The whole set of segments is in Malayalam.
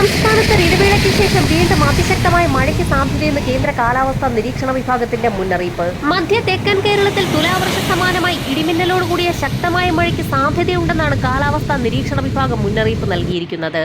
സംസ്ഥാനത്ത് ഇടവേളയ്ക്ക് ശേഷം വീണ്ടും അതിശക്തമായ മഴയ്ക്ക് സാധ്യതയെന്ന് കേന്ദ്ര കാലാവസ്ഥാ നിരീക്ഷണ വിഭാഗത്തിന്റെ മുന്നറിയിപ്പ്. മധ്യ തെക്കൻ കേരളത്തിൽ തുലാവർഷ സമാനമായി ഇടിമിന്നലോടുകൂടിയ ശക്തമായ മഴയ്ക്ക് സാധ്യതയുണ്ടെന്നാണ് കാലാവസ്ഥാ നിരീക്ഷണ വിഭാഗം മുന്നറിയിപ്പ് നൽകിയിരിക്കുന്നത്.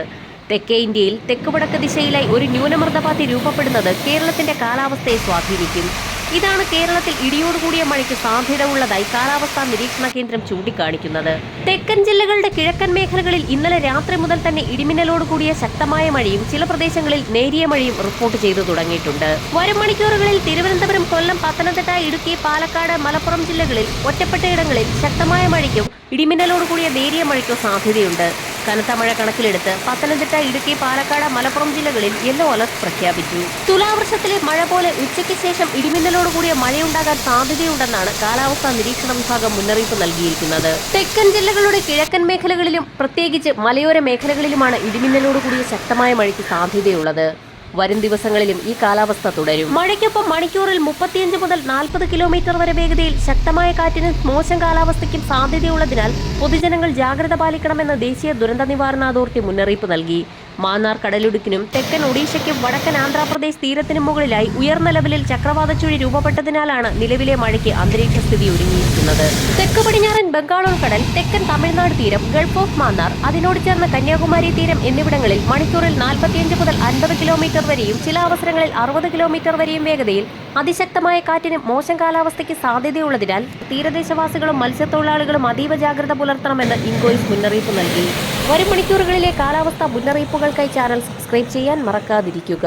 തെക്കേ ഇന്ത്യയിൽ തെക്കുവടക്ക് ദിശയിലായി ഒരു ന്യൂനമർദ്ദപാത്തി രൂപപ്പെടുന്നത് കേരളത്തിന്റെ കാലാവസ്ഥയെ സ്വാധീനിക്കും. ഇതാണ് കേരളത്തിൽ ഇടിയോടുകൂടിയ മഴയ്ക്ക് സാധ്യത ഉള്ളതായി കാലാവസ്ഥാ നിരീക്ഷണ കേന്ദ്രം ചൂണ്ടിക്കാണിക്കുന്നത്. തെക്കൻ ജില്ലകളുടെ കിഴക്കൻ മേഖലകളിൽ ഇന്നലെ രാത്രി മുതൽ തന്നെ ഇടിമിന്നലോടുകൂടിയ ശക്തമായ മഴയും ചില പ്രദേശങ്ങളിൽ നേരിയ മഴയും റിപ്പോർട്ട് ചെയ്തു തുടങ്ങിയിട്ടുണ്ട്. വരും മണിക്കൂറുകളിൽ തിരുവനന്തപുരം, കൊല്ലം, പത്തനംതിട്ട, ഇടുക്കി, പാലക്കാട്, മലപ്പുറം ജില്ലകളിൽ ഒറ്റപ്പെട്ടയിടങ്ങളിൽ ശക്തമായ മഴയ്ക്കും ഇടിമിന്നലോടുകൂടിയ നേരിയ മഴയ്ക്കോ സാധ്യതയുണ്ട്. കനത്ത മഴ കണക്കിലെടുത്ത് പത്തനംതിട്ട, ഇടുക്കി, പാലക്കാട്, മലപ്പുറം ജില്ലകളിൽ യെല്ലോ അലർട്ട് പ്രഖ്യാപിച്ചു. തുലാവർഷത്തിലെ മഴ പോലെ ഉച്ചയ്ക്ക് ശേഷം ഇടിമിന്നലോടുകൂടിയ മഴയുണ്ടാകാൻ സാധ്യതയുണ്ടെന്നാണ് കാലാവസ്ഥാ നിരീക്ഷണ വിഭാഗം മുന്നറിയിപ്പ് നൽകിയിരിക്കുന്നത്. തെക്കൻ ജില്ലകളുടെ കിഴക്കൻ മേഖലകളിലും പ്രത്യേകിച്ച് മലയോര മേഖലകളിലുമാണ് ഇടിമിന്നലോടുകൂടിയ ശക്തമായ മഴയ്ക്ക് സാധ്യതയുള്ളത്. വരും ദിവസങ്ങളിലും ഈ കാലാവസ്ഥ തുടരും. മഴയ്ക്കൊപ്പം മണിക്കൂറിൽ 35 മുതൽ 40 കിലോമീറ്റർ വരെ വേഗതയിൽ ശക്തമായ കാറ്റിനും മോശം കാലാവസ്ഥയ്ക്കും സാധ്യതയുള്ളതിനാൽ പൊതുജനങ്ങൾ ജാഗ്രത പാലിക്കണമെന്ന് ദേശീയ ദുരന്ത നിവാരണ അതോറിറ്റി മുന്നറിയിപ്പ് നൽകി. മാന്നാർ കടലിടുക്കിനും തെക്കൻ ഒഡീഷയ്ക്കും വടക്കൻ ആന്ധ്രാപ്രദേശ് തീരത്തിനും മുകളിലായി ഉയർന്ന ലെവലിൽ ചക്രവാത ചുഴി രൂപപ്പെട്ടതിനാലാണ് നിലവിലെ മഴയ്ക്ക് അന്തരീക്ഷ സ്ഥിതി ഒരുങ്ങിയിരിക്കുന്നത്. തെക്ക് പടിഞ്ഞാറൻ ബംഗാൾ ഉൾക്കടൽ, തെക്കൻ തമിഴ്നാട് തീരം, ഗൾഫ് ഓഫ് മാന്നാർ, അതിനോട് ചേർന്ന കന്യാകുമാരി തീരം എന്നിവിടങ്ങളിൽ മണിക്കൂറിൽ 45 മുതൽ 50 കിലോമീറ്റർ വരെയും ചില അവസരങ്ങളിൽ 60 കിലോമീറ്റർ വരെയും വേഗതയിൽ അതിശക്തമായ കാറ്റിനും മോശം കാലാവസ്ഥയ്ക്ക് സാധ്യതയുള്ളതിനാൽ തീരദേശവാസികളും മത്സ്യത്തൊഴിലാളികളും അതീവ ജാഗ്രത പുലർത്തണമെന്ന് ഇൻകോയ്സ് മുന്നറിയിപ്പ് നൽകി. വരും മണിക്കൂറുകളിലെ കാലാവസ്ഥാ മുന്നറിയിപ്പുകൾക്കായി ചാനൽ സബ്സ്ക്രൈബ് ചെയ്യാൻ മറക്കാതിരിക്കുക.